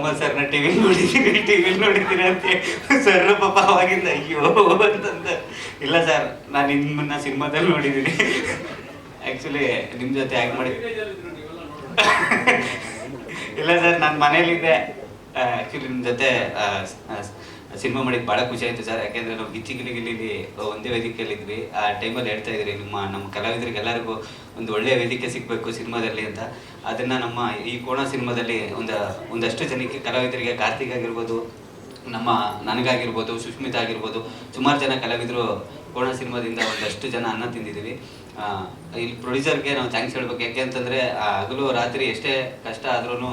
ಸರ್ನ ಟಿವಿ ನೋಡಿದ್ದೀನಿ ಅಂತ ಸರ್ ಪಾಪ ಅವಾಗಿಂದ ಅಯ್ಯೋ ಅಂತಂದ. ಇಲ್ಲ ಸರ್, ನಾನು ನಿಮ್ಮನ್ನ ಸಿನಿಮಾದಲ್ಲಿ ನೋಡಿದ್ದೀನಿ. ಆ್ಯಕ್ಚುಲಿ ನಿಮ್ಮ ಜೊತೆ ಆ್ಯಕ್ಟ್ ಮಾಡಿ ಇಲ್ಲ ಸರ್, ನಾನು ಮನೇಲಿದ್ದೆ. ಆ್ಯಕ್ಚುಲಿ ನಿಮ್ಮ ಜೊತೆ ಸಿನಿಮಾ ಮಾಡಿದ್ದು ಭಾಳ ಖುಷಿ ಆಯಿತು ಸರ್. ಯಾಕೆಂದರೆ ನಾವು ಗಿಲ್ಲಿ ಒಂದೇ ವೇದಿಕೆಯಲ್ಲಿದ್ವಿ. ಆ ಟೈಮಲ್ಲಿ ಹೇಳ್ತಾ ಇದ್ರಿ ನಮ್ಮ ಕಲಾವಿದರಿಗೆ ಎಲ್ಲರಿಗೂ ಒಂದು ಒಳ್ಳೆಯ ವೇದಿಕೆ ಸಿಗಬೇಕು ಸಿನಿಮಾದಲ್ಲಿ ಅಂತ. ಅದನ್ನು ನಮ್ಮ ಈ ಕೋಣ ಸಿನಿಮಾದಲ್ಲಿ ಒಂದಷ್ಟು ಜನಕ್ಕೆ ಕಲಾವಿದರಿಗೆ, ಕಾರ್ತಿಕ್ ಆಗಿರ್ಬೋದು, ನನಗಾಗಿರ್ಬೋದು, ಸುಷ್ಮಿತಾ ಆಗಿರ್ಬೋದು, ಸುಮಾರು ಜನ ಕಲಾವಿದರು ಕೋಣ ಸಿನಿಮಾದಿಂದ ಒಂದಷ್ಟು ಜನ ಅನ್ನ ತಿಂದಿದ್ದೀವಿ. ಇಲ್ಲಿ ಪ್ರೊಡ್ಯೂಸರ್ಗೆ ನಾವು ಥ್ಯಾಂಕ್ಸ್ ಹೇಳ್ಬೇಕು. ಯಾಕೆ ಅಂತಂದರೆ ಹಗಲು ರಾತ್ರಿ ಎಷ್ಟೇ ಕಷ್ಟ ಆದ್ರೂ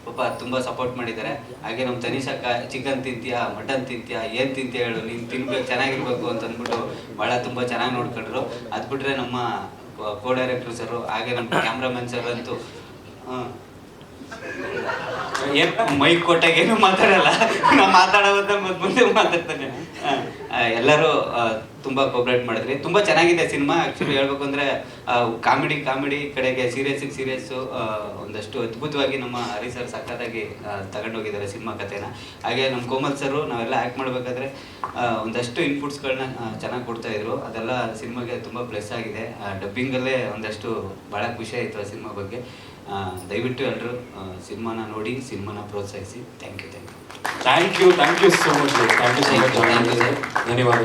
ಪಾಪ ತುಂಬ ಸಪೋರ್ಟ್ ಮಾಡಿದ್ದಾರೆ. ಹಾಗೆ ನಮ್ಮ ತನಿಷಕ್ಕ ಚಿಕನ್ ತಿಂತೀಯಾ, ಮಟನ್ ತಿಂತೀಯಾ, ಏನು ತಿಂತೀಯ ಹೇಳು, ನೀನು ತಿನ್ಬೇಕು, ಚೆನ್ನಾಗಿರ್ಬೇಕು ಅಂತ ಅಂದ್ಬಿಟ್ಟು ತುಂಬ ಚೆನ್ನಾಗಿ ನೋಡ್ಕೊಂಡ್ರು. ಅದು ಬಿಟ್ಟರೆ ನಮ್ಮ ಕೋ ಡೈರೆಕ್ಟರ್ ಸರು, ಹಾಗೆ ನಮ್ಮ ಕ್ಯಾಮ್ರಾಮನ್ ಸರ್ ಅಂತೂ ಏನು ಮೈಕ್ ಕೊಟ್ಟಾಗ ಏನು ಮಾತಾಡಲ್ಲ, ನಾವು ಮಾತಾಡೋದ ಮುಂದೆ ಮಾತಾಡ್ತಾನೆ. ಎಲ್ಲರೂ ತುಂಬ ಕೋಪ್ರೇಟ್ ಮಾಡಿದ್ರಿ. ತುಂಬ ಚೆನ್ನಾಗಿದೆ ಸಿನಿಮಾ. ಆ್ಯಕ್ಚುಲಿ ಹೇಳ್ಬೇಕು ಅಂದರೆ ಕಾಮಿಡಿ ಕಡೆಗೆ ಸೀರಿಯಸ್ಸು ಒಂದಷ್ಟು ಅದ್ಭುತವಾಗಿ ನಮ್ಮ ಹರಿ ಸರ್ ಸಖತ್ತಾಗಿ ತಗೊಂಡೋಗಿದ್ದಾರೆ ಸಿನಿಮಾ ಕಥೆನ. ಹಾಗೆ ನಮ್ಮ ಕೋಮಲ್ ಸರು ನಾವೆಲ್ಲ ಆ್ಯಕ್ಟ್ ಮಾಡಬೇಕಾದ್ರೆ ಒಂದಷ್ಟು ಇನ್ಪುಟ್ಸ್ಗಳನ್ನ ಚೆನ್ನಾಗಿ ಕೊಡ್ತಾಯಿದ್ರು. ಅದೆಲ್ಲ ಸಿನಿಮಾಗೆ ತುಂಬ ಪ್ಲಸ್ ಆಗಿದೆ. ಡಬ್ಬಿಂಗಲ್ಲೇ ಒಂದಷ್ಟು ಭಾಳ ಖುಷಿ ಆಯಿತು ಆ ಸಿನಿಮಾ ಬಗ್ಗೆ. ದಯವಿಟ್ಟು ಎಲ್ಲರೂ ಸಿನಿಮಾನ ನೋಡಿ, ಸಿನಿಮಾನ ಪ್ರೋತ್ಸಾಹಿಸಿ. Thank you so much. Thank you sir. ಧನ್ಯವಾದಗಳು.